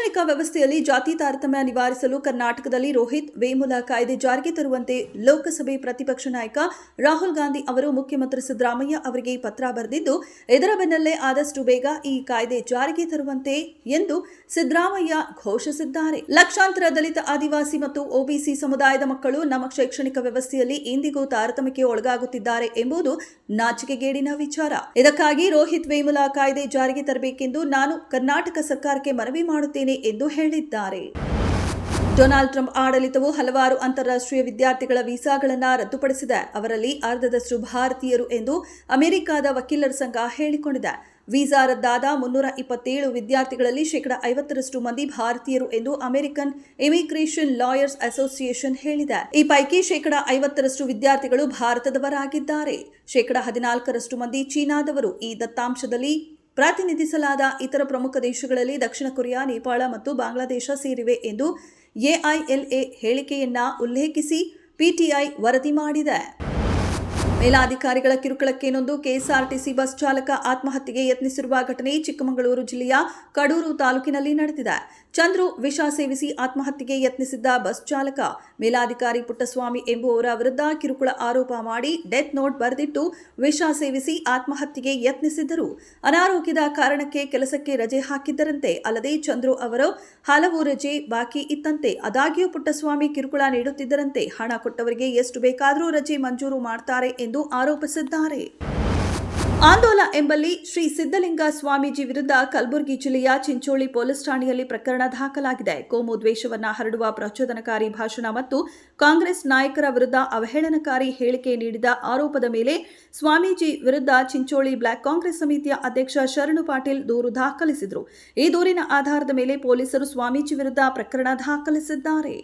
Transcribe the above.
ಶೈಕ್ಷಣಿಕ ವ್ಯವಸ್ಥೆಯಲ್ಲಿ ಜಾತಿ ತಾರತಮ್ಯ ನಿವಾರಿಸಲು ಕರ್ನಾಟಕದಲ್ಲಿ ರೋಹಿತ್ ವೇಮುಲ ಕಾಯ್ದೆ ಜಾರಿಗೆ ತರುವಂತೆ ಲೋಕಸಭೆ ಪ್ರತಿಪಕ್ಷ ನಾಯಕ ರಾಹುಲ್ ಗಾಂಧಿ ಅವರು ಮುಖ್ಯಮಂತ್ರಿ ಸಿದ್ದರಾಮಯ್ಯ ಅವರಿಗೆ ಪತ್ರ ಬರೆದಿದ್ದು, ಇದರ ಬೆನ್ನಲ್ಲೇ ಆದಷ್ಟು ಬೇಗ ಈ ಕಾಯ್ದೆ ಜಾರಿಗೆ ತರುವಂತೆ ಎಂದು ಸಿದ್ದರಾಮಯ್ಯ ಘೋಷಿಸಿದ್ದಾರೆ. ಲಕ್ಷಾಂತರ ದಲಿತ, ಆದಿವಾಸಿ ಮತ್ತು ಒಬಿಸಿ ಸಮುದಾಯದ ಮಕ್ಕಳು ನಮ್ಮ ಶೈಕ್ಷಣಿಕ ವ್ಯವಸ್ಥೆಯಲ್ಲಿ ಇಂದಿಗೂ ತಾರತಮ್ಯಕ್ಕೆ ಒಳಗಾಗುತ್ತಿದ್ದಾರೆ ಎಂಬುದು ನಾಚಿಕೆಗೇಡಿನ ವಿಚಾರ. ಇದಕ್ಕಾಗಿ ರೋಹಿತ್ ವೇಮುಲ ಕಾಯ್ದೆ ಜಾರಿಗೆ ತರಬೇಕೆಂದು ನಾನು ಕರ್ನಾಟಕ ಸರ್ಕಾರಕ್ಕೆ ಮನವಿ ಮಾಡುತ್ತೇನೆ ಎಂದು ಹೇಳಿದ್ದಾರೆ. ಡೊನಾಲ್ಡ್ ಟ್ರಂಪ್ ಆಡಳಿತವು ಹಲವಾರು ಅಂತಾರಾಷ್ಟ್ರೀಯ ವಿದ್ಯಾರ್ಥಿಗಳ ವೀಸಾಗಳನ್ನು ರದ್ದುಪಡಿಸಿದೆ. ಅವರಲ್ಲಿ ಅರ್ಧದಷ್ಟು ಭಾರತೀಯರು ಎಂದು ಅಮೆರಿಕದ ವಕೀಲರ ಸಂಘ ಹೇಳಿಕೊಂಡಿದೆ. ವೀಸಾ ರದ್ದಾದ 327 ವಿದ್ಯಾರ್ಥಿಗಳಲ್ಲಿ 50% ಮಂದಿ ಭಾರತೀಯರು ಎಂದು ಅಮೆರಿಕನ್ ಇಮಿಗ್ರೇಷನ್ ಲಾಯರ್ಸ್ ಅಸೋಸಿಯೇಷನ್ ಹೇಳಿದೆ. ಈ ಪೈಕಿ 50% ವಿದ್ಯಾರ್ಥಿಗಳು ಭಾರತದವರಾಗಿದ್ದಾರೆ. 14% ಮಂದಿ ಚೀನಾದವರು. ಈ ದತ್ತಾಂಶದಲ್ಲಿ ಪ್ರತಿನಿಧಿಸಲಾದ ಇತರ ಪ್ರಮುಖ ದೇಶಗಳಲ್ಲಿ ದಕ್ಷಿಣ ಕೊರಿಯಾ, ನೇಪಾಳ ಮತ್ತು ಬಾಂಗ್ಲಾದೇಶ ಸೇರಿವೆ ಎಂದು ಎಐಎಲ್ಎ ಹೇಳಿಕೆಯನ್ನ ಉಲ್ಲೇಖಿಸಿ ಪಿಟಿಐ ವರದಿ ಮಾಡಿದೆ. ಮೇಲಾಧಿಕಾರಿಗಳ ಕಿರುಕುಳಕ್ಕೆ ನೊಂದು ಕೆಎಸ್ಆರ್ಟಿಸಿ ಬಸ್ ಚಾಲಕ ಆತ್ಮಹತ್ಯೆಗೆ ಯತ್ನಿಸಿರುವ ಘಟನೆ ಚಿಕ್ಕಮಗಳೂರು ಜಿಲ್ಲೆಯ ಕಡೂರು ತಾಲೂಕಿನಲ್ಲಿ ನಡೆದಿದೆ. ಚಂದ್ರು ವಿಷ ಸೇವಿಸಿ ಆತ್ಮಹತ್ಯೆಗೆ ಯತ್ನಿಸಿದ್ದ ಬಸ್ ಚಾಲಕ ಮೇಲಾಧಿಕಾರಿ ಪುಟ್ಟಸ್ವಾಮಿ ಎಂಬುವವರ ವಿರುದ್ಧ ಕಿರುಕುಳ ಆರೋಪ ಮಾಡಿ ಡೆತ್ ನೋಟ್ ಬರೆದಿಟ್ಟು ವಿಷ ಸೇವಿಸಿ ಆತ್ಮಹತ್ಯೆಗೆ ಯತ್ನಿಸಿದ್ದರು. ಅನಾರೋಗ್ಯದ ಕಾರಣಕ್ಕೆ ಕೆಲಸಕ್ಕೆ ರಜೆ ಹಾಕಿದ್ದರಂತೆ. ಅಲ್ಲದೆ ಚಂದ್ರು ಅವರು ಹಲವು ರಜೆ ಬಾಕಿ ಇತ್ತಂತೆ. ಆದಾಗ್ಯೂ ಪುಟ್ಟಸ್ವಾಮಿ ಕಿರುಕುಳ ನೀಡುತ್ತಿದ್ದರಂತೆ. ಹಣ ಕೊಟ್ಟವರಿಗೆ ಎಷ್ಟು ಬೇಕಾದರೂ ರಜೆ ಮಂಜೂರು ಮಾಡ್ತಾರೆ ಎಂದು ಆರೋಪಿಸಿದ್ದಾರೆ. ಆಂದೋಲ ಎಂಬಲ್ಲಿ ಶ್ರೀ ಸಿದ್ದಲಿಂಗ ಸ್ವಾಮೀಜಿ ವಿರುದ್ಧ ಕಲಬುರಗಿ ಜಿಲ್ಲೆಯ ಚಿಂಚೋಳಿ ಪೊಲೀಸ್ ಠಾಣೆಯಲ್ಲಿ ಪ್ರಕರಣ ದಾಖಲಾಗಿದೆ. ಕೋಮು ದ್ವೇಷವನ್ನ ಹರಡುವ ಪ್ರಚೋದನಕಾರಿ ಭಾಷಣ ಮತ್ತು ಕಾಂಗ್ರೆಸ್ ನಾಯಕರ ವಿರುದ್ಧ ಅವಹೇಳನಕಾರಿ ಹೇಳಿಕೆ ನೀಡಿದ ಆರೋಪದ ಮೇಲೆ ಸ್ವಾಮೀಜಿ ವಿರುದ್ಧ ಚಿಂಚೋಳಿ ಬ್ಲಾಕ್ ಕಾಂಗ್ರೆಸ್ ಸಮಿತಿಯ ಅಧ್ಯಕ್ಷ ಶರಣು ಪಾಟೀಲ್ ದೂರು ದಾಖಲಿಸಿದರು. ಈ ದೂರಿನ ಆಧಾರದ ಮೇಲೆ ಪೊಲೀಸರು ಸ್ವಾಮೀಜಿ ವಿರುದ್ಧ ಪ್ರಕರಣ ದಾಖಲಿಸಿದ್ದಾರೆ.